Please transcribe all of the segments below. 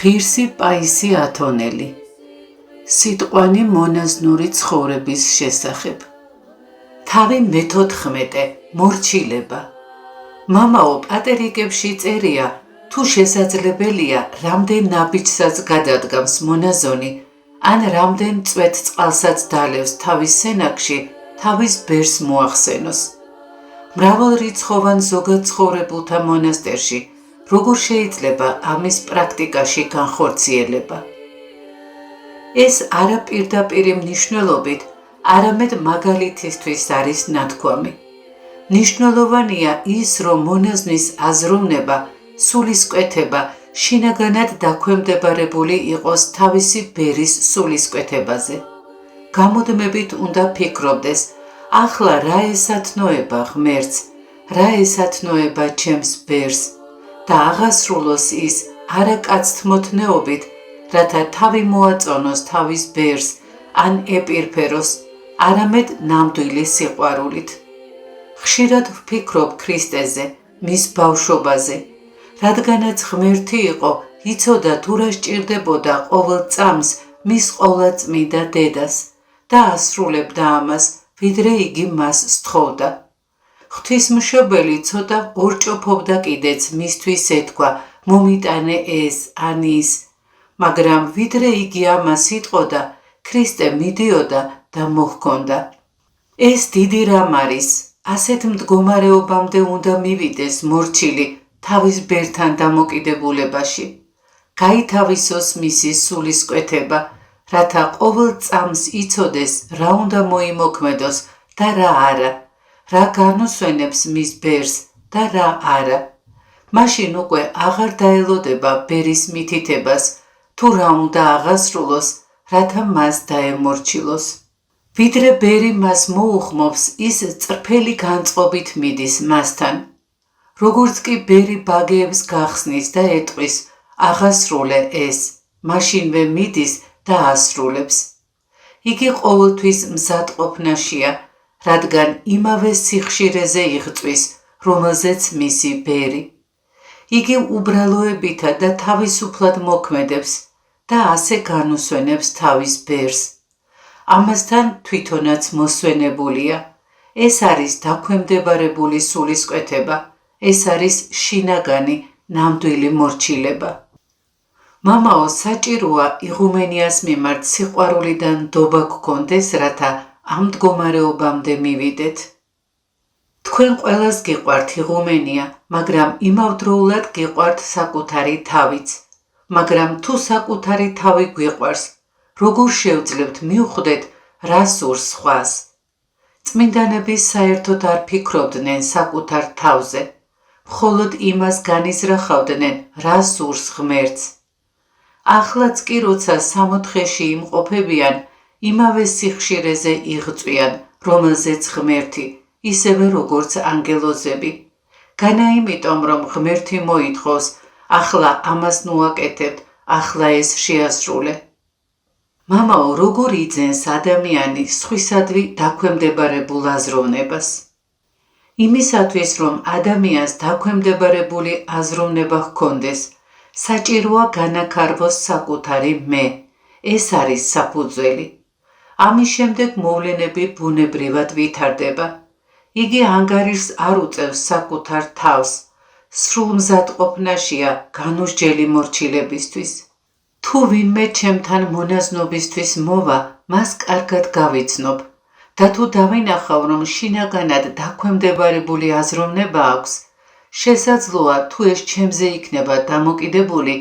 ღირსი პაისი ათონელი. სიტყვანი მონაზნური ცხოვრების შესახებ. თავი მე-14 მორჩილება. მამაო პატერიკებში წერია, თუ შესაძლებელია, რამდენ ნაბიჯსაც გადადგამს მონაზონი, ან რამდენ წვეთ წყალსაც დალევს თავის სენაკში, თავის ბერს მოახსენოს. მრავალრიცხოვან ზოგად ცხოვრებულთა მონასტერში როგორ შეიძლება ამის პრაქტიკაში განხორციელება? ეს არა პირდაპირი მნიშვნელობით, არამედ მაგალითისთვის არის ნათქვამი. მნიშვნელოვანია ის, რომ მონაზნის აზროვნება, სულისკვეთება შინაგანად დაქვემდებარებული იყოს თავისი ბერის სულისკვეთებაზე. გამუდმებით უნდა ფიქრობდეს, ახლა რა ესათნოება ღმერთს, რა ესათნოება ჩემს ბერს და აღასრულოს ის არა კაცთმოთნეობით, რათა თავი მოაწონოს თავის ბერს ან ეპირფეროს, არამედ ნამდვილი სიყვარულით. ხშირად ვფიქრობ ქრისტეზე, მის ბავშვობაზე, რადგანაც ღმერთი იყო, იცოდა თუ რა სჭირდებოდა ყოველ წამს მის ყოვლადწმიდა დედას და ასრულებდა ამას, ვიდრე იგი მას სთხოვდა. ღვთისმშობელი ცოტა ორჭოფობდა კიდეც მისთვის ეთქვა, მომიტანე ეს ან ის, მაგრამ ვიდრე იგი ამას იტყოდა, ქრისტე მიდიოდა და მოჰქონდა. ეს დიდი რამ არის, ასეთ მდგომარეობამდე უნდა მივიდეს მორჩილი თავის ბერთან დამოკიდებულებაში. გაითავისოს მისი სულისკვეთება, რათა ყოველ წამს იცოდეს, რა უნდა მოიმოქმედოს და რა არა, რა განუსვენებს მის ბერს და რა არა. მაშინ უკვე აღარ დაელოდება ბერის მითითებას, თუ რა უნდა აღასრულოს, რათა მას დაემორჩილოს. ვიდრე ბერი მას მოუხმობს, ის წრფელი განწყობით მიდის მასთან. როგორც კი ბერი ბაგეებს გახსნის და ეტყვის, აღასრულე ეს, მაშინვე მიდის და ასრულებს. იგი ყოველთვის მზადყოფნაშია, რადგან იმავე სიხშირეზე იღწვის, რომელზეც მისი ბერი. იგი უბრალოებითა და თავისუფლად მოქმედებს და ასე განუსვენებს თავის ბერს. ამასთან თვითონაც მოსვენებულია. ეს არის დაქვემდებარებული სულისკვეთება, ეს არის შინაგანი, ნამდვილი მორჩილება. მამაო, საჭიროა იღუმენიას მიმართ სიყვარულიდან ნდობა გქონდეს, რათა ამ მდგომარეობამდე მივიდეთ. თქვენ ყველას გიყვართ იღუმენია, მაგრამ იმავდროულად გიყვართ საკუთარი თავიც. მაგრამ თუ საკუთარი თავი გვიყვარს, როგორ შევძლებთ მივხვდეთ, რა სურს სხვას? წმინდანები საერთოდ არ ფიქრობდნენ საკუთარ თავზე, მხოლოდ იმას განიზრახავდნენ, რა სურს ღმერთს. ახლაც კი როცა სამოთხეში იმყოფებიან, იმავე სიხშირეზე იღწვიან, რომელზეც ღმერთი, ისევე როგორც ანგელოზები. განა იმიტომ, რომ ღმერთი მოითხოვს, ახლა ამას ნუაკეთებთ, ახლა ეს შეასრულე. მამაო, როგორ იძენს ადამიანი სხვისადვი დაქვემდებარებულ აზროვნებას? იმისათვის, რომ ადამიანს დაქვემდებარებული აზროვნება ჰქონდეს, საჭიროა განაქარვოს საკუთარი მე, ეს არის საფუძველი. ამის შემდეგ მოვლენები ბუნებრივად ვითარდება. იგი ანგარიშს არ უწევს საკუთარ თავს, სრულ მზადყოფნაშია განუსჯელი მორჩილებისთვის. თუ ვინმე ჩემთან მონაზნობისთვის მოვა, მას კარგად გავიცნობ და თუ დავინახავ, რომ შინაგანად დაქვემდებარებული აზროვნება აქვს, შესაძლოა თუ ეს ჩემზე იქნება დამოკიდებული,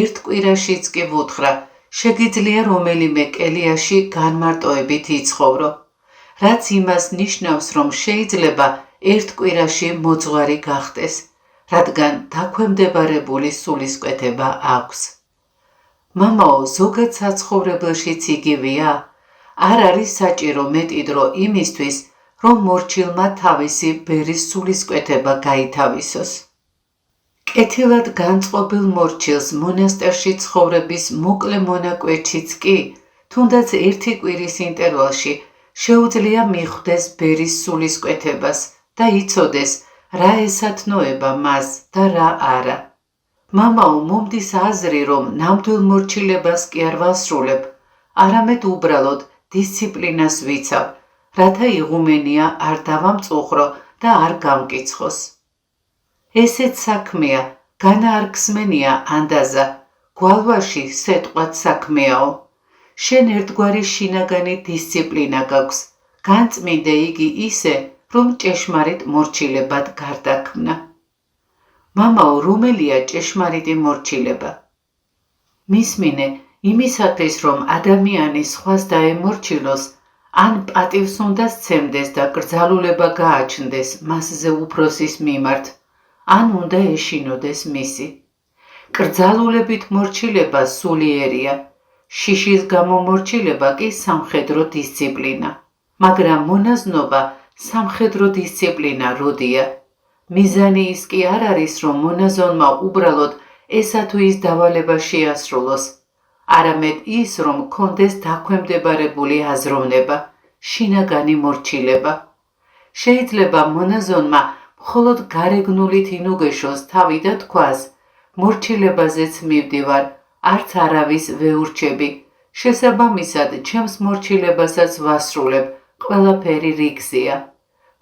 ერთ კვირაშიც კი ვუთხრა, შეგიძლია რომელიმე კელიაში განმარტოებით იცხოვრო, რაც იმას ნიშნავს, რომ შეიძლება ერთ კვირაში მოძღვარი გახდეს, რადგან დაქვემდებარებული სულისკვეთება აქვს. მამაო, ზოგად საცხოვრებელშიც იგივეა? არ არის საჭირო მეტი დრო იმისთვის, რომ მორჩილმა თავისი ბერის სულისკვეთება გაითავისოს. კეთილად განწყობილ მორჩილს მონასტერში ცხოვრების მოკლე მონაკვეთშიც კი, თუნდაც ერთი კვირის ინტერვალში, შეუძლია მიხვდეს ბერის სულისკვეთებას და იცოდეს, რა ესათნოება მას და რა არა. მამაო მომდის აზრი, რომ ნამდვილ მორჩილებას კი არ ვასრულებ, არამედ უბრალოდ დისციპლინას ვიცავ, რათა იღუმენია არ დავამწუხრო და არ გამკიცხოს. ესეც საქმეა, განაარქმენია ანდაზა, გვალვაში სეტყვაც საქმეაო. შენ ერთგვარი შინაგანი დისციპლინა გაქვს, განწმინდე იგი ისე, რომ ჭეშმარიტ მორჩილებად გარდაქმნა. მამაო, რომელია ჭეშმარიტი მორჩილება? მისმინე, იმისათვის, რომ ადამიანი სხვას დაემორჩილოს, ან პატივს უნდა სცემდეს და კრძალულება გააჩნდეს მასზე უფროსის მიმართ, ან უნდა ეშინოდეს მისი. კრძალულებით მორჩილება სულიერია, შიშის გამომორჩილება კი სამხედრო დისციპლინა. მაგრამ მონაზნობა სამხედრო დისციპლინა როდია. მიზანი ის კი არ არის, რომ მონაზონმა უბრალოდ ესა თუ ის დავალება შეასრულოს, არამედ ის, რომ კონდეს დაქვემდებარებული აზროვნება, შინაგანი მორჩილება. შეიძლება მონაზონმა მხოლოდ გარეგნულით ინუგეშოს თავი და თქვას, მორჩილებაზეც მივდივარ, არც არავის ვეურჩები, შესაბამისად ჩემს მორჩილებასაც ვასრულებ, ყველაფერი რიგზეა,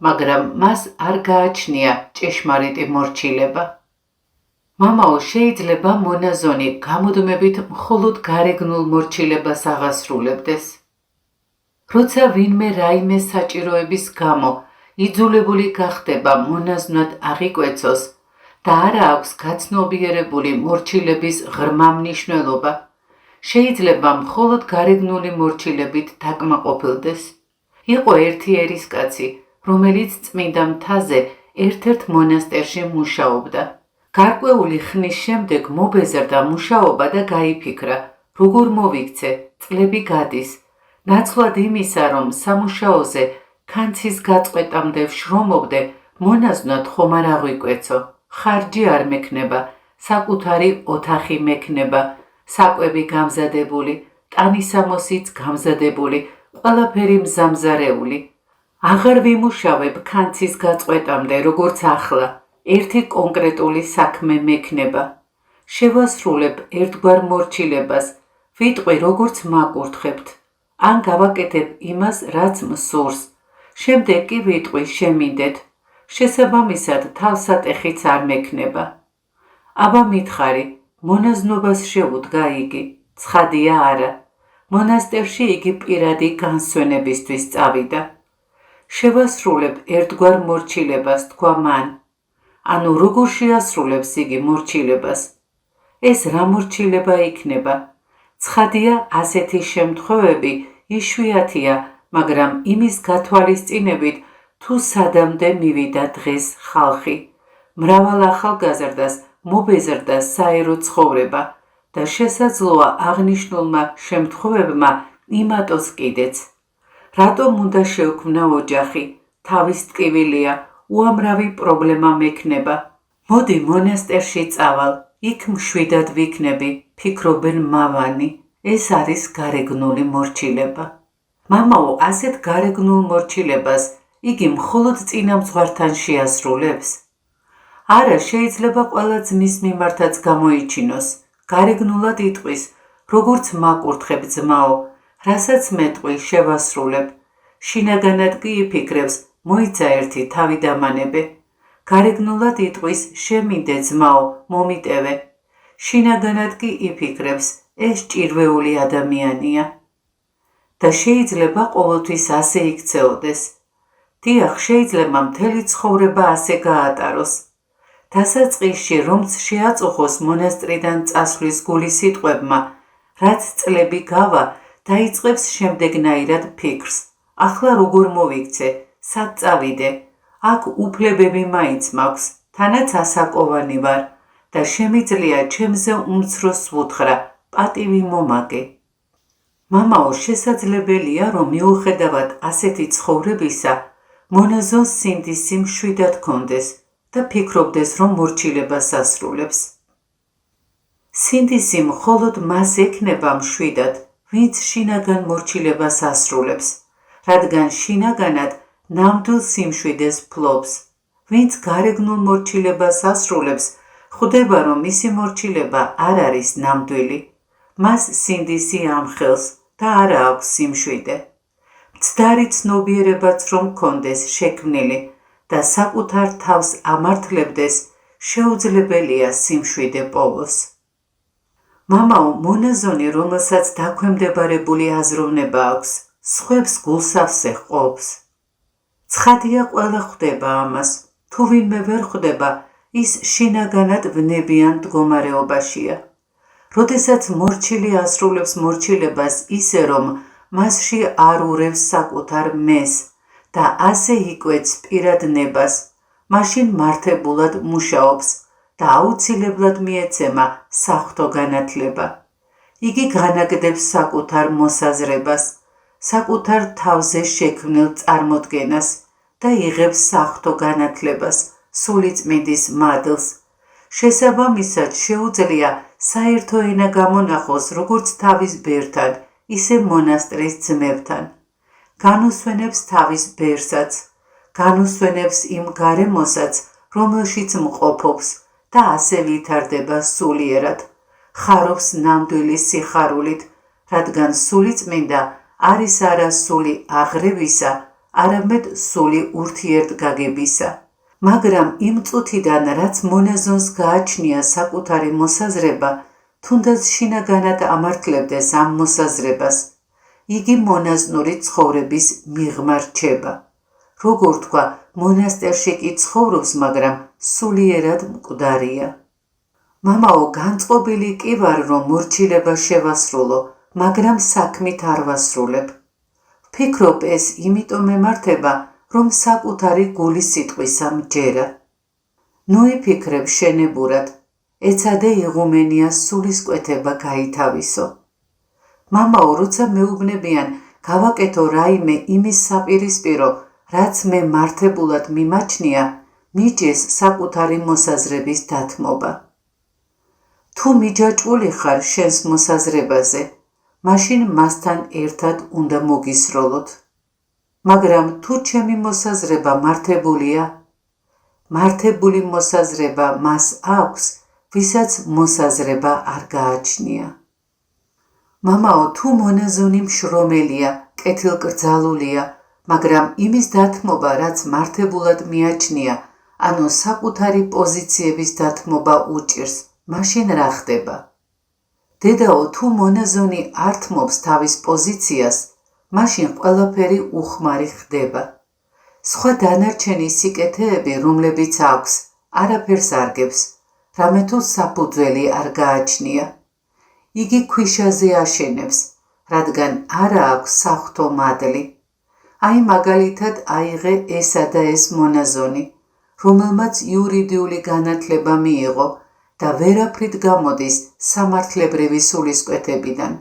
მაგრამ მას არ გააჩნია ჭეშმარიტი მორჩილება. მამაო, შეიძლება მონაზონი გამუდმებით მხოლოდ გარეგნულ მორჩილებას აღასრულებდეს. როცა ვინმე რაიმე საჭიროების გამო იძულებული გახდება მონაზვნად აღიკვეცოს და არა აქვს გაცნობიერებული მორჩილების ღრმა მნიშვნელობა, შეიძლება მხოლოდ გარეგნული მორჩილებით დაკმაყოფილდეს. იყო ერთი ერისკაცი, რომელიც წმინდა მთაზე ერთ-ერთ მონასტერში მუშაობდა. გარკვეული ხნის შემდეგ მობეზრდა მუშაობა და გაიფიქრა, როგორ მოვიქცე, წლები გადის. ნაცვლად იმისა, რომ სამუშაოზე ქანცის გაწყვეტამდე ვშრომობდე, მონაზვნად ხომ არ აღვიკვეცო, ხარჯი არ მექნება, საკუთარი ოთახი მექნება, საკვები გამზადებული, ტანისამოსიც გამზადებული, ყველაფერი მზამზარეული. აღარ ვიმუშავებ ქანცის გაწყვეტამდე, როგორც ახლა, ერთი კონკრეტული საქმე მექნება. შევასრულებ ერთგვარ მორჩილებას, ვიტყვი როგორც მაკურთხებთ, ან გავაკეთებ იმას, რაც მსურს. შემდეგ კი ვიტყვი შემინდეთ, შესაბამისად თავსატეხიც არ მექნება. აბა მითხარი, მონაზნობას შეუდგა იგი, ცხადია არა. მონასტერში იგი პირადი განსვენებისთვის წავიდა. შევასრულებ ერთგვარ მორჩილებას, თქვა მან. ანუ როგორ შეასრულებს იგი მორჩილებას? ეს რა მორჩილება იქნება? ცხადია, ასეთი შემთხვევები იშვიათია, მაგრამ იმის გათვალისწინებით, თუ სადამდე მივიდა დღეს ხალხი, მრავალ ახალგაზრდას მობეზრდა საერო ცხოვრება და შესაძლოა აღნიშნულმა შემთხვევებმა იმატოს კიდეც. რატომ უნდა შევქმნა ოჯახი? თავის ტკივილია, უამრავი პრობლემა მექნება. მოდი მონასტერში წავალ, იქ მშვიდად ვიქნები, ფიქრობენ მავანი. ეს არის გარეგნული მორჩილება. მამაო, ასეთ გარეგნულ მორჩილებას იგი მხოლოდ წინამძღვართან შეასრულებს? არა, შეიძლება ყველა ძმის მიმართაც გამოიჩინოს. გარეგნულად იტყვის, როგორც მაკურთხებ ძმაო, რასაც მეტყვი შევასრულებ. შინაგანად კი იფიქრებს, მოიცა ერთი თავი დამანებე. გარეგნულად იტყვის, შემინდე ძმაო, მომიტევე. შინაგანად კი იფიქრებს, ეს ჭირვეული ადამიანია. და შეიძლება ყოველთვის ასე იქცეოდეს. დიახ, შეიძლება მთელი ცხოვრება ასე გაატაროს. დასაწყისში, რომც შეაწუხოს მონასტრიდან წასვლის გულის სიტყვებმა, რაც წლები გავა, დაიწყებს შემდეგნაირად ფიქრს. ახლა როგორ მოვიქცე, სად წავიდე? აქ უფლებები მაინც მაქვს, თანაც ასაკოვანი ვარ და შემიძლია ჩემზე უმცროს ვუთხრა, პატივი მომაგე. მამაო, შესაძლებელია, რომ მიუხედავად ასეთი ცხოვრებისა, მონაზონს სინდისი მშვიდად ჰქონდეს და ფიქრობდეს, რომ მორჩილებას ასრულებს. სინდისი მხოლოდ მას ექნება მშვიდად, ვინც შინაგან მორჩილებას ასრულებს, რადგან შინაგანად ნამდვილ სიმშვიდეს ფლობს. ვინც გარეგნულ მორჩილებას ასრულებს, ხვდება, რომ მისი მორჩილება არ არის ნამდვილი, მას სინდისი ამხელს და არა აქვს სიმშვიდე. მცდარი ცნობიერებაც რომ ჰქონდეს შექმნილი და საკუთარ თავს ამართლებდეს, შეუძლებელია სიმშვიდე პოვოს. მამაო მონაზონი, რომელსაც დაქვემდებარებული აზროვნება აქვს, სხვებს გულსავსე ჰყოფს. ცხადია ყველა ხვდება ამას, თუ ვინმე ვერ ხვდება, ის შინაგანად ვნებიან მდგომარეობაშია. როდესაც მორჩილი ასრულებს მორჩილებას ისე, რომ მასში არ ურევს საკუთარ მეს და ასე იკვეთს პირად ნებას, მაშინ მართებულად მუშაობს და აუცილებლად მიეცემა საღვთო განათლება. იგი განაგდებს საკუთარ მოსაზრებას, საკუთარ თავზე შექმნილ წარმოდგენას და იღებს საღვთო განათლებას, სულიწმინდის მადლს. შესაბამისად შეუძლია საერთო ენა გამონახოს როგორც თავის ბერთან, ისე მონასტრის ძმებთან. განუსვენებს თავის ბერსაც, განუსვენებს იმ გარემოსაც, რომელშიც მყოფობს და ასე ვითარდება სულიერად. ხარობს ნამდვილი სიხარულით, რადგან სულიწმინდა არის არა სული აღრევისა, არამედ სული ურთიერთგაგებისა. მაგრამ იმ წუთიდან, რაც მონაზონს გააჩნია საკუთარი მოსაზრება, თუნდაც შინაგანად ამართლებდეს ამ მოსაზრებას, იგი მონაზნური ცხოვრების მიღმა რჩება. როგორ თქვა, მონასტერში კი ცხოვრობს, მაგრამ სულიერად მკვდარია. მამაო, განწყობილი კი ვარ, რომ მორჩილება შევასრულო, მაგრამ საქმით არ ვასრულებ. ვფიქრობ, ეს იმიტომ ემართება, რომ საკუთარი გულის სიტყვისა მჯერა. ნუ იფიქრებ შენებურად, ეცადე იღუმენიას სულისკვეთება გაითავისო. მამაო, როცა მეუბნებიან, გავაკეთო რაიმე იმის საპირისპირო, რაც მე მართებულად მიმაჩნია, მიჯეს საკუთარი მოსაზრების დათმობა. თუ მიჯაჭვული ხარ შენს მოსაზრებაზე, მაშინ მასთან ერთად უნდა მოგისროლოთ. მაგრამ თუ ჩემი მოსაზრება მართებულია, მართებული მოსაზრება მას აქვს, ვისაც მოსაზრება არ გააჩნია. მამაო, თუ მონაზონი მშრომელია, კეთილკრძალულია, მაგრამ იმის დათმობა, რაც მართებულად მიაჩნია, ანუ საკუთარი პოზიციების დათმობა უჭირს, მაშინ რა ხდება? დედაო, თუ მონაზონი არ თმობს თავის პოზიციას, მაშინ ყველაფერი უხმარი ხდება. სხვა დანარჩენი სიკეთეები, რომლებიც აქვს, არაფერს არგებს, რამე თუ საფუძველი არ გააჩნია. იგი ქვიშაზე აშენებს, რადგან არა აქვს საღვთო მადლი. აი მაგალითად აიღე ესა და ეს მონაზონი, რომელმაც იურიდიული განათლება მიიღო და ვერაფრით გამოდის სამართლებრივი სულისკვეთებიდან.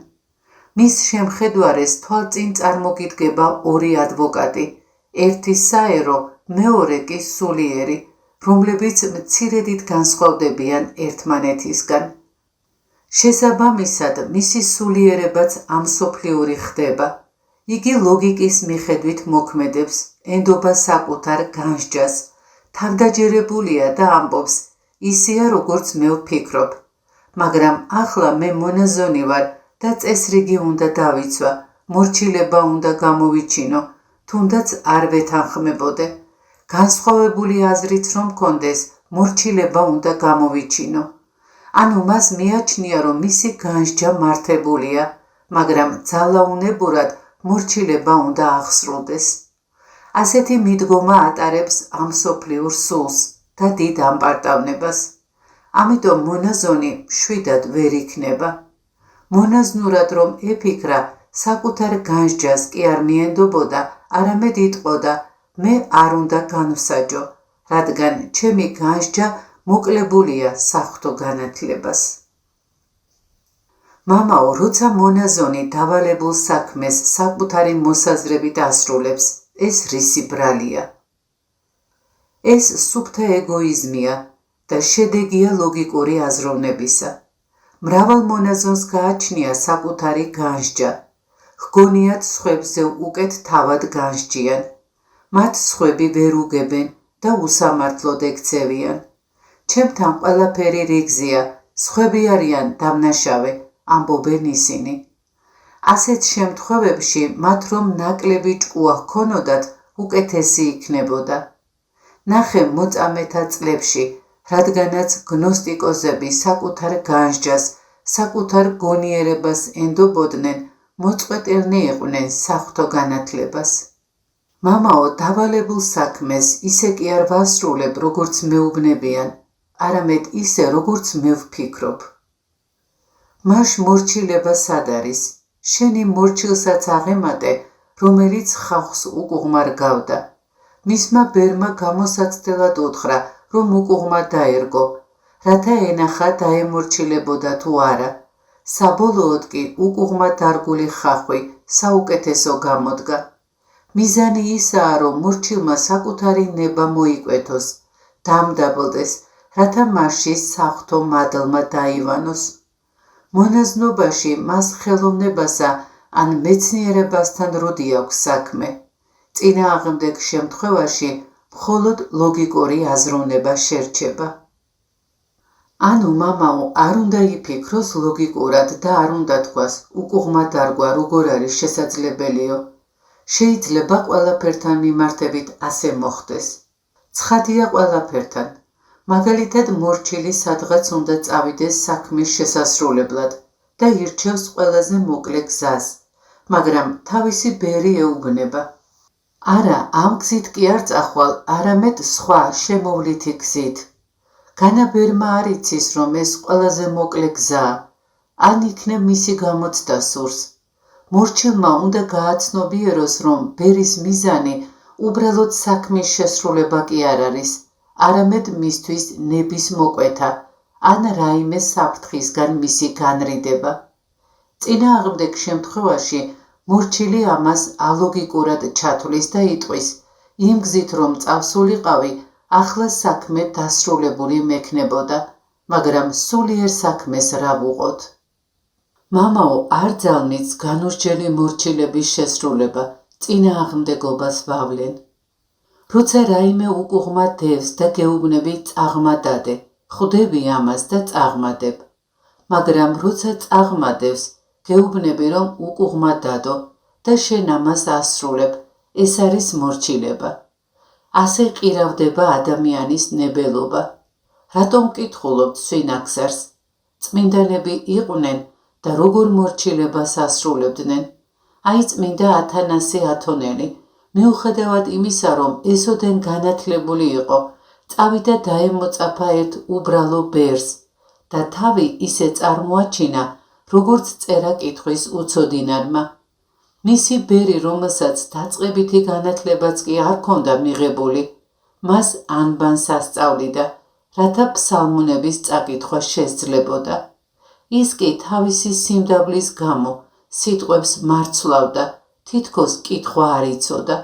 მის შემხედვარეს თვალწინ წარმოგიდგება ორი ადვოკატი, ერთი საერო, მეორე კი სულიერი, რომლებიც მცირედით განსხვავდებიან ერთმანეთისგან. შესაბამისად, მისი სულიერებაც ამსოფლიური ხდება. იგი ლოგიკის მიხედვით მოქმედებს, ენდობა საკუთარ განსჯას, თავდაჯერებულია და ამბობს, ისეა როგორც მე ვფიქრობ. მაგრამ ახლა მე მონაზონი ვარ და წესრიგი უნდა დავიცვა, მორჩილება უნდა გამოვიჩინო, თუნდაც არ ვეთანხმებოდე. განსხვავებული აზრიც რომ მქონდეს, მორჩილება უნდა გამოვიჩინო. ანუ მას მიაჩნია, რომ მისი განსჯა მართებულია, მაგრამ ძალაუნებურად მორჩილება უნდა აღსრულდეს. ასეთი მიდგომა ატარებს ამსოფლიურ სულს და დიდ ამპარტავნებას. ამიტომ მონაზონი მშვიდად ვერ იქნება. მონაზნურად რომ ეფიქრა, საკუთარ განსჯას კი არ მიენდობოდა, არამედ იტყოდა, მე არ უნდა განვსაჯო, რადგან ჩემი განსჯა მოკლებულია საღვთო განათლებას. მამაო, როცა მონაზონი დავალებულ საქმეს საკუთარი მოსაზრებით ასრულებს, ეს რისი ბრალია? ეს სუფთა ეგოიზმია და შედეგია ლოგიკური აზროვნებისა. მრავალ მონაზონს გააჩნია საკუთარი განსჯა, ჰგონიათ სხვებზე უკეთ თავად განსჯიან. მათ სხვები ვერ უგებენ და უსამართლოდ ექცევიან. ჩემთან ყველაფერი რიგზია, სხვები არიან დამნაშავე, ამბობენ ისინი. ასეთ შემთხვევებში მათ რომ ნაკლები ჭკუა ჰქონოდათ, უკეთესი იქნებოდა. ნახე მოწამეთა წლებში, რადგანაც გნოსტიკოსები საკუთარ განსჯას, საკუთარ გონიერებას ენდობოდნენ, მოწყვეტილნი იყვნენ საღვთო განათლებას. მამაო, დავალებულ საქმეს ისე კი არ ვასრულებ, როგორც მეუბნებიან, არამედ ისე, როგორც მე ვფიქრობ. მაშ მორჩილება სად არის? შენი მორჩილსაც აღემატე, რომელიც ხალხს უკუღმა რგავდა. მისმა ბერმა გამოსაცდელად უთხრა, რომ უკუღმა დაერგო, რათა ენახა დაემორჩილებოდა თუ არა. საბოლოოდ კი უკუღმა დარგული ხახვი საუკეთესო გამოდგა. მიზანი ისაა, რომ მორჩილმა საკუთარი ნება მოიკვეთოს, დამდაბლდეს, რათა მასში საღვთო მადლმა დაივანოს. მონაზნობაში მას ხელოვნებასა ან მეცნიერებასთან როდი აქვს საქმე. წინააღმდეგ შემთხვევაში მხოლოდ ლოგიკური აზროვნება შერჩება. ანუ მამაო, არ უნდა იფიქროს ლოგიკურად და არ უნდა თქვას, უკუღმა დარგვა როგორ არის შესაძლებელიო. შეიძლება ყველაფერთან მიმართებით ასე მოხდეს. ცხადია ყველაფერთან. მაგალითად მორჩილი სადღაც უნდა წავიდეს საქმის შესასრულებლად და ირჩევს ყველაზე მოკლე გზას, მაგრამ თავისი ბერი ეუბნება. არა, ამ გზით კი არ წახვალ, არამედ სხვა შემოვლითი გზით. განა ბერმა არ იცის, რომ ეს ყველაზე მოკლე გზაა, ან იქნებ მისი გამოცდა სურს. მორჩილმა უნდა გააცნობიეროს, რომ ბერის მიზანი უბრალოდ საქმის შესრულება კი არ არის, არამედ მისთვის ნების მოკვეთა, ან რაიმე საფრთხისგან მისი განრიდება. წინააღმდეგ შემთხვევაში მორჩილი ამას ალოგიკურად ჩათვლის და იტყვის, იმ გზით რომ წავსულიყავი, ახლა საქმე დასრულებული მექნებოდა, მაგრამ სულიერ საქმეს რა ვუყოთ. მამაო, არ ძალმიც განურჩენი მორჩილების შესრულება, წინააღმდეგობას ვავლენ. როცა რაიმე უკუღმა დევს და გეუბნები წაღმადადე, ხვდები ამას და წაღმადებ. მაგრამ როცა წაღმადევს, გეუბნები რომ უკუღმა დადო და შენ ამას ასრულებ, ეს არის მორჩილება. ასე ყირავდება ადამიანის ნებელობა. რატომ მკითხულობთ სვინაქსარს? წმინდანები იყვნენ და როგორ მორჩილებას ასრულებდნენ? აი წმინდა ათანასე ათონელი, მიუხედავად იმისა, რომ ესოდენ განათლებული იყო, წავიდა დაემოწაფა ერთ უბრალო ბერს და თავი ისე წარმოაჩინა, როგორც წერა-კითხვის უცოდინარმა. მისი ბერი, რომელსაც დაწყებითი განათლებაც კი არ ჰქონდა მიღებული, მას ანბანს ასწავლიდა, რათა ფსალმუნების წაკითხვა შესძლებოდა. ის კი თავისი სიმდაბლის გამო სიტყვებს მარცვლავდა, თითქოს კითხვა არ იცოდა.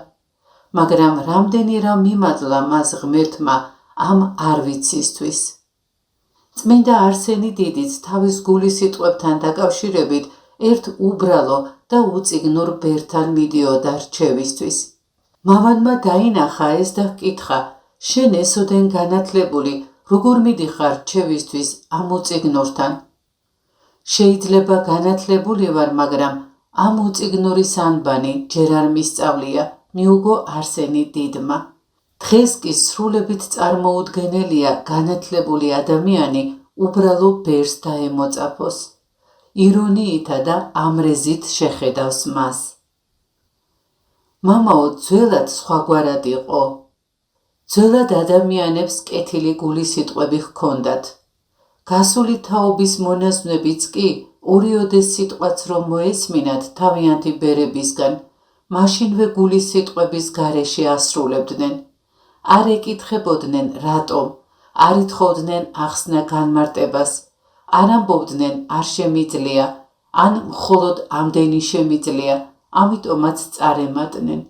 მაგრამ რამდენი რამ მიმადლა მას ღმერთმა ამ არ ვიცისთვის. წმინდა არსენი დიდიც თავის გულის სიტყვებთან დაკავშირებით ერთ უბრალო და უწიგნურ ბერთან მიდიოდა რჩევისთვის. მამანმა დაინახა ეს და ჰკითხა, შენ ესოდენ განათლებული, როგორ მიდიხარ რჩევისთვის ამ უწიგნურთან? შეიძლება განათლებული ვარ, მაგრამ ამ უწიგნურის ანბანი ჯერ არ მისწავლია, მიუგო არსენი დიდმა. დღეს კი სრულებით წარმოუდგენელია განათლებული ადამიანი უბრალო ბერს დაემოწაფოს. ირონიითა და ამრეზით შეხედავს მას. მამაო, ძველად სხვაგვარად იყო. ძველად ადამიანებს კეთილი გულის სიტყვები ჰქონდათ. გასული თაობის მონაზვნებიც კი ორიოდე სიტყვაც რომ მოესმინათ თავიანთი ბერებისგან, მაშინვე გულის სიტყვების გარეშე ასრულებდნენ. არ ეკითხებოდნენ რატომ, არ ითხოვდნენ ახსნა განმარტებას, არ ამბობდნენ არ შემიძლია, ან მხოლოდ ამდენი შემიძლია, ამიტომაც წარემატნენ.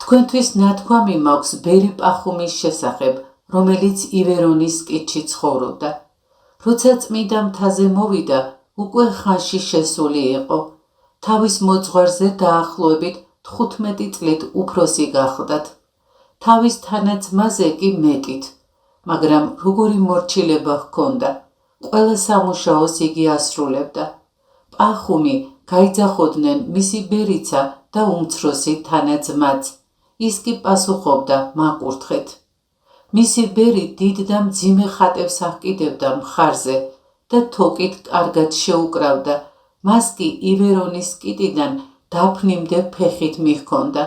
თქვენთვის ნათქვამი მაქვს ბერი პახუმის შესახებ, რომელიც ივერონის კითში ცხოვრობდა. როცა წმინდა მთაზე მოვიდა, უკვე ხანში შესული იყო. თავის მოძღვარზე დაახლოებით 15 წლით უფროსი გახლდათ. თავის თანაძმაზე კი მეტით. მაგრამ როგორი მორჩილება ჰქონდა, ყველა სამუშაოს იგი ასრულებდა. პახუმი გაიძახოდნენ მისი ბერიცა და უმცროსი თანაძმაც, ის კი პასუხობდა მაყურთხეთ. მისი ბერი დიდ და მძიმე ხატებს აჰკიდებდა მხარზე და თოკით კარგად შეუკრავდა, მას კი ივერონის კიტიდან დაფნიმდე ფეხით მიჰქონდა.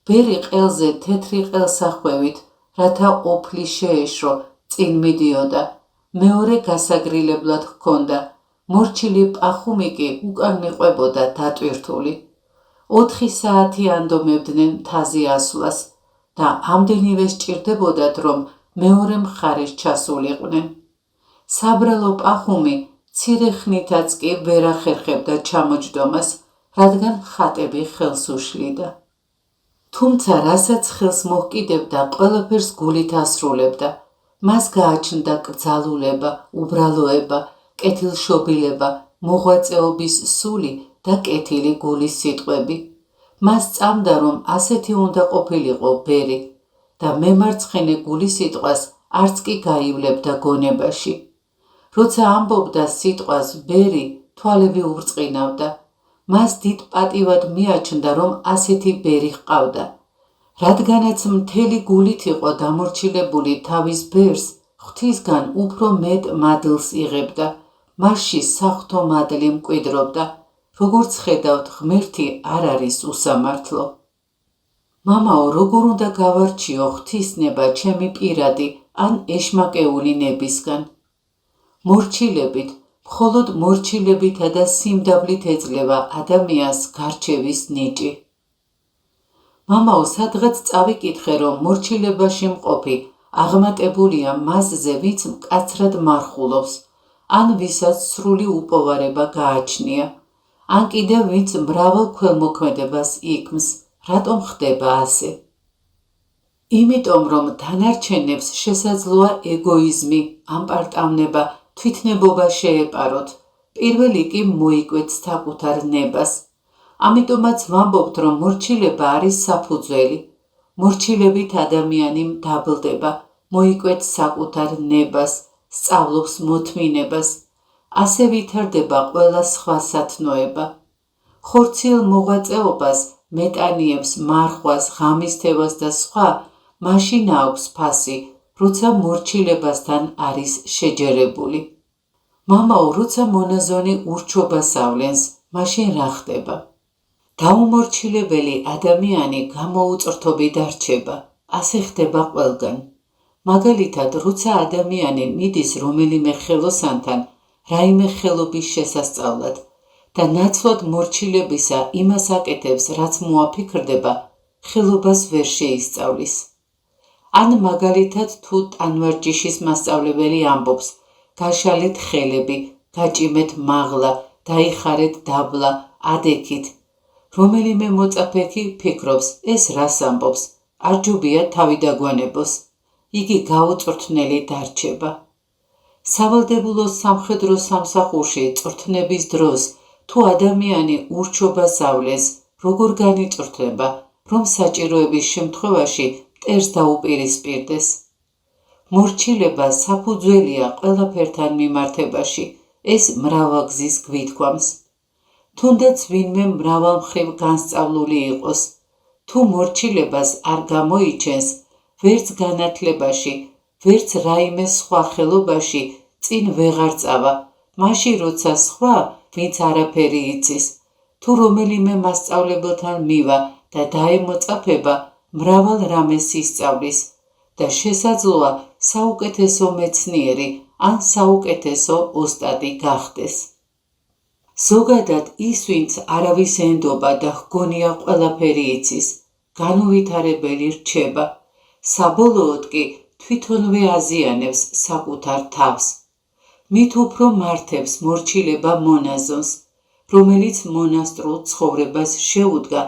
ბერი ყელზე თეთრი ყელსახვევით, რათა ოფლი შეეშრო, წინ მიდიოდა, მეორე გასაგრილებლად ჰქონდა, მორჩილი პახუმი კი უკან მიყვებოდა დატვირთული. 4 საათი ანდომებდნენ მთაზე ასვლას და ამდენივე სჭირდებოდათ, რომ მეორე მხარეს ჩასულიყვნენ. საბრალო პახუმი მცირე ხნითაც კი ვერ ახერხებდა ჩამოჯდომას, რადგან ხატები ხელს უშლიდა. თუმცა რასაც ხელს მოჰკიდებდა, ყველაფერს გულით ასრულებდა. მას გააჩნდა კრძალულება, უბრალოება, კეთილშობილება, მოღვაწეობის სული და კეთილი გულის სიტყვები. მას სწამდა, რომ ასეთი უნდა ყოფილიყო ბერი და მემარცხენე გულის სიტყვას არც კი გაივლებდა გონებაში. როცა ამბობდა სიტყვას ბერი, თვალები ურწყინავდა. მას დიდ პატივად მიაჩნდა, რომ ასეთი ბერი ჰყავდა. რადგანაც მთელი გულით იყო დამორჩილებული თავის ბერს, ღვთისგან უფრო მეტ მადლს იღებდა, მასში საღვთო მადლი მკვიდრობდა. როგორც ხედავთ, ღმერთი არ არის უსამართლო. მამაო, როგორ უნდა გავარჩიო ღვთისნება ჩემი პირადი ან ეშმაკეული ნებისგან? მორჩილებით, მხოლოდ მორჩილებითა და სიმდაბლით ეძლევა ადამიანს გარჩევის ნიჭი. მამაო, სადღაც წავიკითხე, რომ მორჩილებაში მყოფი აღმატებულია მასზე, ვინც მკაცრად მარხულობს, ან ვისაც სრული უპოვარება გააჩნია, ან კიდევ ვინც მრავალ ქველმოქმედებას იქმს, რატომ ხდება ასე? იმიტომ, რომ დანარჩენებს შესაძლოა ეგოიზმი, ამპარტავნება, თვითნებობა შეეპაროთ, პირველი კი მოიკვეთ საკუთარ ნებას. ამიტომაც ვამბობთ, რომ მორჩილება არის საფუძველი. მორჩილებით ადამიანი მდაბლდება, მოიკვეთ საკუთარ ნებას, სწავლობს მოთმინებას, ასე ვითარდება ყველა სხვა სათნოება. ხორციელ მოღვაწეობას, მეტანიებს, მარხვას, ღამისთევას და სხვა მაშინ აქვს ფასი, როცა მორჩილებასთან არის შეჯერებული. მამაო, როცა მონაზონი ურჩობას ავლენს, მაშინ რა ხდება? დაუმორჩილებელი ადამიანი გამოუწრთობი დარჩება, ასე ხდება ყველგან. მაგალითად, როცა ადამიანი მიდის რომელიმე ხელოსანთან რაიმე ხელობის შესასწავლად და ნაცვლად მორჩილებისა იმას აკეთებს, რაც მოაფიქრდება, ხელობას ვერ შეისწავლის. ან მაგალითად, თუ ტანვარჯიშის მასწავლებელი ამბობს, გაშალეთ ხელები, გაჭიმეთ მაღლა, დაიხარეთ დაბლა, ადექით. რომელიმე მოწაფე კი ფიქრობს, ეს რას ამბობს, არ ჯობია თავი დაგვანებოს. იგი გაუწრთნელი დარჩება. სავალდებულო სამხედრო სამსახურში წრთნების დროს, თუ ადამიანი ურჩობას ავლენს, როგორ განიწრთნება, რომ საჭიროების შემთხვევაში მტერს დაუპირისპირდეს. მორჩილება საფუძველია ყველაფერთან მიმართებაში, ეს მრავალგზის გვითქვამს. თუნდაც ვინმე მრავალმხრივ განსწავლული იყოს, თუ მორჩილებას არ გამოიჩენს, ვერც განათლებაში, ვერც რაიმე სხვა ხელობაში წინ ვეღარ წავა, მაშინ როცა სხვა, ვინც არაფერი იცის, თუ რომელიმე მასწავლებელთან მივა და დაემოწაფება, მრავალ რამეს ისწავლის და შესაძლოა საუკეთესო მეცნიერი ან საუკეთესო ოსტატი გახდეს. ზოგადად ის, ვინც არავის ენდობა და ჰგონია ყველაფერი იცის, განუვითარებელი რჩება, საბოლოოდ კი თვითონვე აზიანებს საკუთარ თავს. მით უფრო მართებს მორჩილება მონაზონს, რომელიც მონასტრულ ცხოვრებას შეუდგა,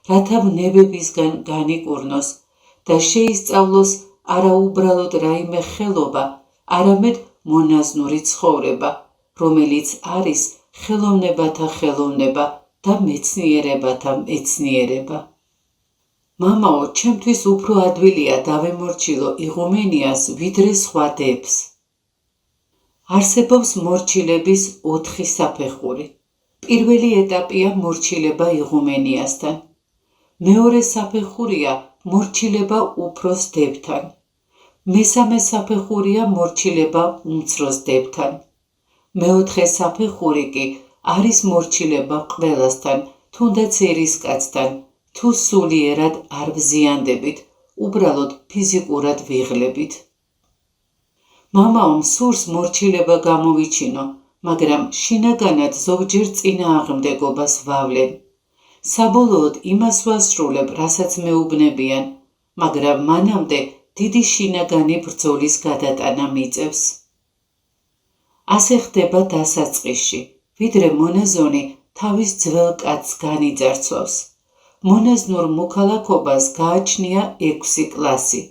რათა ნებებისგან განიკურნოს და შეისწავლოს არა უბრალოდ რაიმე ხელობა, არამედ მონაზნური ცხოვრება, რომელიც არის ხელოვნებათა ხელოვნება და მეცნიერებათა მეცნიერება. მამაო, ჩემთვის უფრო ადვილია დავემორჩილო იღუმენიას, ვიდრე სხვა დებს. არსებობს მორჩილების 4 საფეხური. პირველი ეტაპია მორჩილება იღუმენიასთან. მეორე საფეხურია მორჩილება უფროს დებთან. მესამე საფეხურია მორჩილება უმცროს დებთან. მეოთხე საფეხური კი არის მორჩილება ყველასთან, თუნდაც ერისკაცთან, თუ სულიერად არ ვზიანდებით, უბრალოდ ფიზიკურად ვიღლებით. მამაო, სურს მორჩილება გამოვიჩინო, მაგრამ შინაგანად ზოგჯერ წინააღმდეგობას ვავლენ. საბოლოოდ იმას ვასრულებ, რასაც მეუბნებიან, მაგრამ მანამდე დიდი შინაგანი ბრძოლის გადატანა მიწევს. ასე ხდება დასაწყისში, ვიდრე მონაზონი თავის ძველ კაცს განიძარცვავს. მონაზნურ მოქალაქობას გააჩნია 6 კლასი.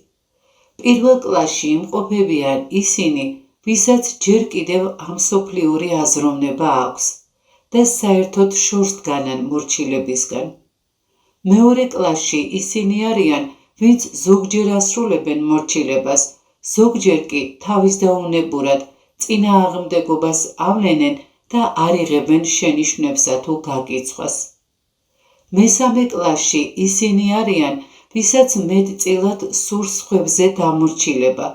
პირველ კლასში იმყოფებიან ისინი, ვისაც ჯერ კიდევ ამსოფლიური აზროვნება აქვს და საერთოდ შორს დგანან მორჩილებისგან. მეორე კლასში ისინი არიან, ვინც ზოგჯერ ასრულებენ მორჩილებას, ზოგჯერ კი თავისდაუნებურად წინააღმდეგობას ავლენენ და არ იღებენ შენიშვნებსა თუ გაკიცხვას. მესამე კლასში ისინი არიან, ვისაც მეტწილად სურს სხვებზე დამორჩილება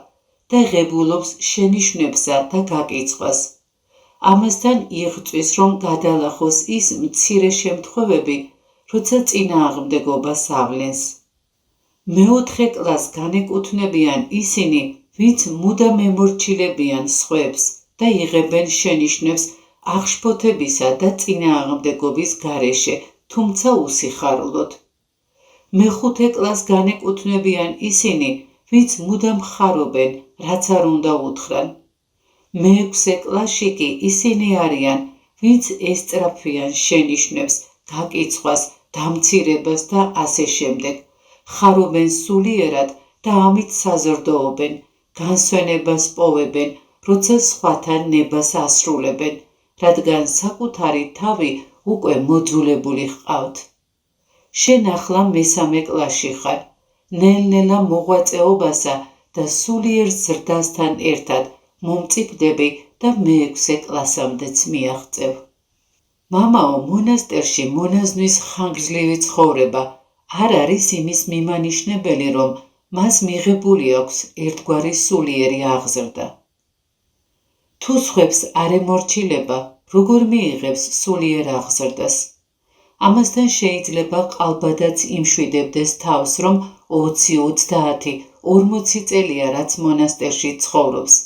და ღებულობს შენიშვნებსა და გაკიცხვას. ამასთან იღწვის, რომ გადალახოს ის მცირე შემთხვევები, როცა წინააღმდეგობას ავლენს. მეოთხე კლასს განეკუთვნებიან ისინი, ვინც მუდამ ემორჩილებიან სხვებს და იღებენ შენიშვნებს აღშფოთებისა და წინააღმდეგობის გარეშე, თუმცა უსიხარულოდ. მეხუთე კლასს განეკუთვნებიან ისინი, ვინც მუდამ ხარობენ, რაც არ უნდა უთხრან. მეექვსე კლასში კი ისინი არიან, ვინც ესწრაფვიან შენიშვნებს, გაკიცხვას, დამცირებას და ასე შემდეგ. ხარობენ სულიერად და ამით საზრდოობენ, განსვენებას პოვებენ, როცა სხვათან ნებას ასრულებენ, რადგან საკუთარი თავი უკვე მოძულებული ჰყავთ. შენ ახლა მესამე კლასში ხარ, ნელ-ნელა მოღვაწეობასა და სულიერ ზრდასთან ერთად მომწიფდები და მეექვსე კლასამდეც მიაღწევ. მამაო, მონასტერში მონაზნის ხანგრძლივი ცხოვრება არ არის იმის მიმანიშნებელი, რომ მას მიღებული აქვს ერთგვარი სულიერი აღზრდა. თუ სხვებს არ ემორჩილება, როგორ მიიღებს სულიერ აღზრდას? ამასთან შეიძლება ყალბადაც იმშვიდებდეს თავს, რომ 20, 30, 40 წელია, რაც მონასტერში ცხოვრობს.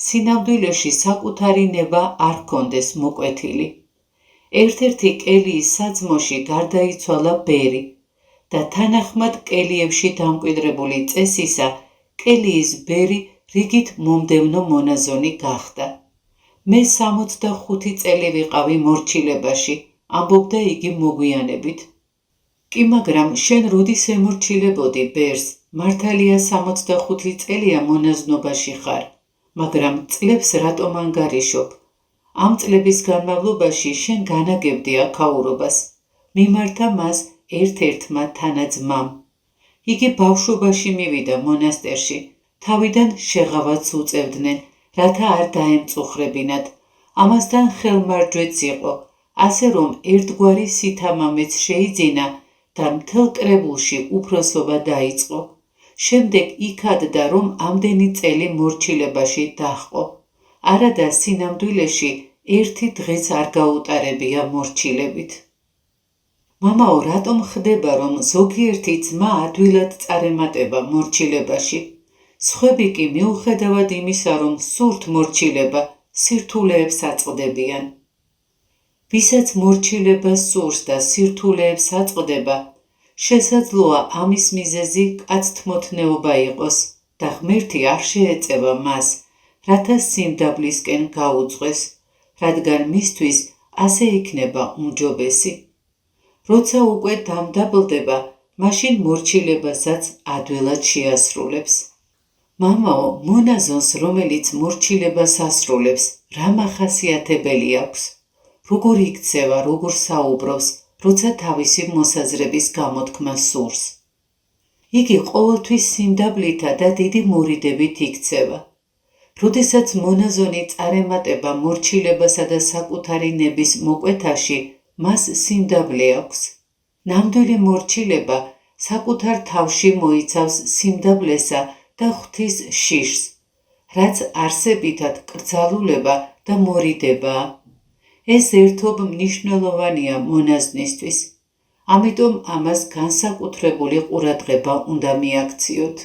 სინამდვილეში საკუთარი ნება არ ჰქონდეს მოკვეთილი. ერთ-ერთი კელიის საძმოში გარდაიცვალა ბერი და თანახმად კელიებში დამკვიდრებული წესისა, კელიის ბერი რიგით მომდევნო მონაზონი გახდა. მე 65 წელი ვიყავი მორჩილებაში, ამბობდა იგი მოგვიანებით. კი, მაგრამ შენ როდის ემორჩილებოდი ბერს? მართალია 65 წელია მონაზნობაში ხარ, მაგრამ წლებს რატომ ანგარიშობ? ამ წლების განმავლობაში შენ განაგებდი აქაურობას. მიმართა მას ერთ-ერთმა თანაძმამ. იგი ბავშვობაში მივიდა მონასტერში, თავიდან შეღავაც უწევდნენ, რათა არ დაემწუხრებინათ. ამასთან ხელმარჯვეც იყო, ასე რომ ერთგვარი სითამამეც შეიძინა და მთელ კრებულში უფროსობა დაიწყო. შემდეგ იქადდა, რომ ამდენი წელი მორჩილებაში დაჰყო. არადა სინამდვილეში ერთი დღეც არ გაუტარებია მორჩილებით. მამაო, რატომ ხდება, რომ ზოგიერთი ძმა ადვილად წარემატება მორჩილებაში? სხვები კი მიუხედავად იმისა, რომ სურთ მორჩილება, სირთულეებს აწყდებიან. ვისაც მორჩილება სურს და სირთულეებს აწყდება, შესაძლოა ამის მიზეზი კაცთმოთნეობა იყოს და ღმერთი არ შეეწევა მას, რათა სიმდაბლისკენ გაუძღვეს, რადგან მისთვის ასე იქნება უმჯობესი. როცა უკვე დამდაბლდება, მაშინ მორჩილებასაც ადვილად შეასრულებს. მამაო, მონაზონს, რომელიც მორჩილებას ასრულებს, რა მახასიათებელი აქვს? როგორ იქცევა, როგორ საუბრობს, როცა თავისი მოსაზრების გამოთქმა სურს? იგი ყოველთვის სიმდაბლითა და დიდი მორიდებით იქცევა. როდესაც მონაზონი წარემატება მორჩილებასა და საკუთარი ნების მოკვეთაში, მას სიმდაბლე აქვს. ნამდვილი მორჩილება საკუთარ თავში მოიცავს სიმდაბლესა და ღვთის შიშს, რაც არსებითად კრძალულება და მორიდებაა. ეს ერთობ მნიშვნელოვანია მონაზვნისთვის, ამიტომ ამას განსაკუთრებული ყურადღება უნდა მიაქციოთ.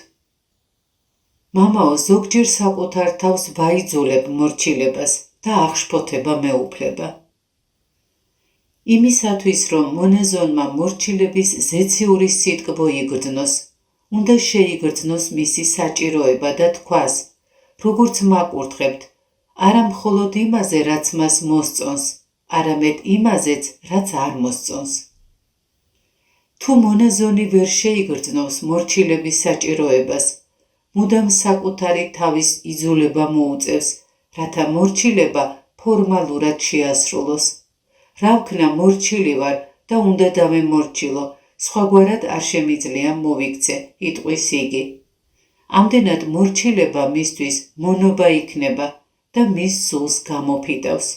მამაო ზოგჯერ საკუთარ თავს ვაიძულებ მორჩილებას და აღშფოთება მეუფლება. იმისათვის, რომ მონაზონმა მორჩილების ზეციური სიტკბო იგრძნოს, უნდა შეიგრძნოს მისი საჭიროება და თქვას, როგორც მაკურთხებთ, არა მხოლოდ იმაზე, რაც მას მოსწონს, არამედ იმაზეც, რაც არ მოსწონს. თუ მონაზონი ვერ შეიგრძნობს მორჩილების საჭიროებას, მუდამ საკუთარი თავის იძულება მოუწევს, რათა მორჩილება ფორმალურად შეასრულოს. რა ვქნა მორჩილი ვარ და უნდა დავემორჩილო, სხვაგვარად არ შემიძლია მოვიქცე, იტყვის იგი. ამდენად მორჩილება მისთვის მონობა იქნება და მის სულს გამოფიტავს.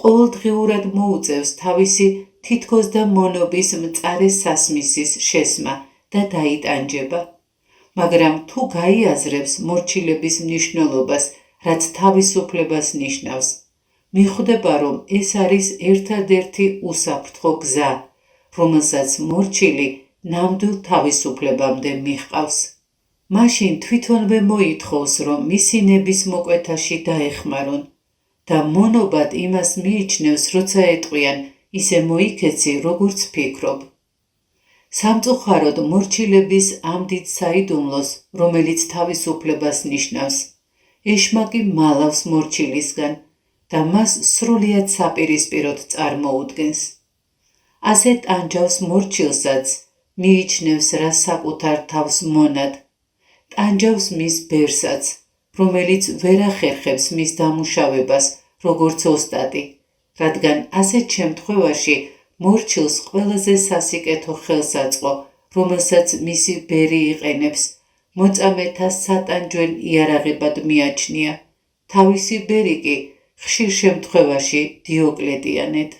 ყოველდღიურად მოუწევს თავისი თითქოს და მონობის მწარე სასმისის შესმა და დაიტანჯება. მაგრამ თუ გაიაზრებს მორჩილების მნიშვნელობას, რაც თავისუფლებას ნიშნავს, მიხვდება, რომ ეს არის ერთადერთი უსაფრთხო გზა, რომელსაც მორჩილი ნამდვილ თავისუფლებამდე მიჰყავს. მაშინ თვითონვე მოითხოვს, რომ მისი ნების მოკვეთაში დაეხმარონ და მონობად იმას მიიჩნევს, როცა ეტყვიან, ისე მოიქეცი, როგორც ფიქრობ. სამწუხაროდ მორჩილების ამ დიდ საიდუმლოს, რომელიც თავისუფლებას ნიშნავს, ეშმაკი მალავს მორჩილისგან და მას სრულიად საპირისპიროდ წარმოუდგენს. ასე ტანჯავს მორჩილსაც, მიიჩნევს რა საკუთარ თავს მონად, ტანჯავს მის ბერსაც, რომელიც ვერ ახერხებს მის დამუშავებას, როგორც ოსტატი, რადგან ასეთ შემთხვევაში მორჩილს ყველაზე სასიკეთო ხელსაწყო, რომელსაც მისი ბერი იყენებს, მოწამეთა სატანჯველ იარაღებად მიაჩნია, თავისი ბერი კი ხშირ შემთხვევაში დიოკლეტიანედ.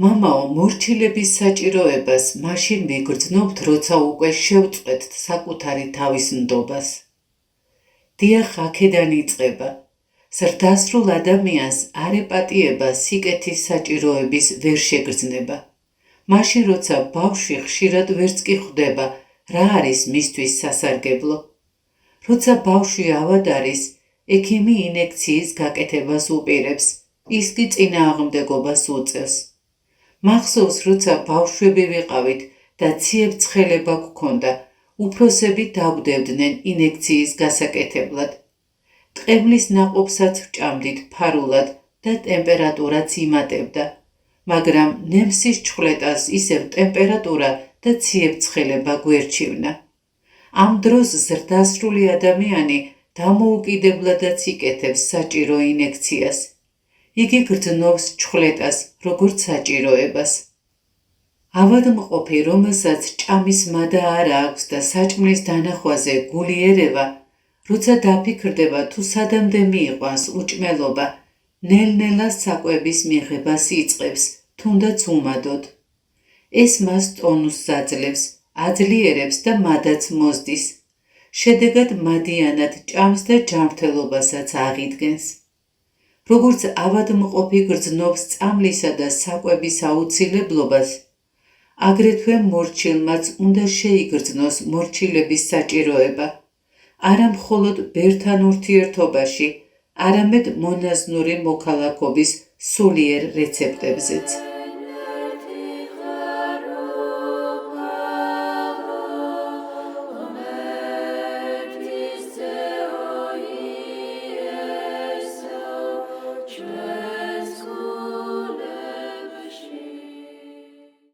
მამაო, მორჩილების საჭიროებას მაშინ ვიგრძნობთ, როცა უკვე შევწყვეტთ საკუთარი თავის ნდობას. დიახ, აქედან იწყება. ზრდასრულ ადამიანს არ ეპატიება სიკეთის საჭიროების ვერ შეგრძნება. მაშინ, როცა ბავშვი ხშირად ვერც კი ხვდება, რა არის მისთვის სასარგებლო. როცა ბავშვი ავად არის, ექიმი ინექციის გაკეთებას უპირებს, ის კი წინააღმდეგობას უწევს. მახსოვს, როცა ბავშვები ვიყავით და ციებ-ცხელება გვქონდა, უფროსები დაგვდებდნენ ინექციის გასაკეთებლად. ტყებლის ნაყოფსაც ვჭამდით ფარულად და ტემპერატურაც იმატებდა, მაგრამ ნემსის ჩხვლეტას ისევ ტემპერატურა და ციებ-ცხელება გვერჩივნა. ამ დროს ზრდასრული ადამიანი დამოუკიდებლადაც იკეთებს საჭირო ინექციას. იგი გრძნობს ჩხვლეტას, როგორც საჭიროებას. ავადმყოფი, რომელსაც ჭამის მადა არ აქვს და საჭმლის დანახვაზე გული ერევა, როცა დაფიქრდება თუ სადამდე მიიყვანს უჭმელობა, ნელ-ნელა საკვების მიღებას იწყებს, თუნდაც უმადოდ. ეს მას ტონუსს აძლევს, აძლიერებს და მადაც მოსდის. შედეგად მადიანად ჭამს და ჯანმრთელობასაც აღიდგენს. როგორც ავადმყოფი გრძნობს წამლისა და საკვების აუცილებლობას, აგრეთვე მორჩილმაც უნდა შეიგრძნოს მორჩილების საჭიროება, არა მხოლოდ ბერთან ურთიერთობაში, არამედ მონაზვნური მოქალაქობის სულიერ რეცეპტებზეც.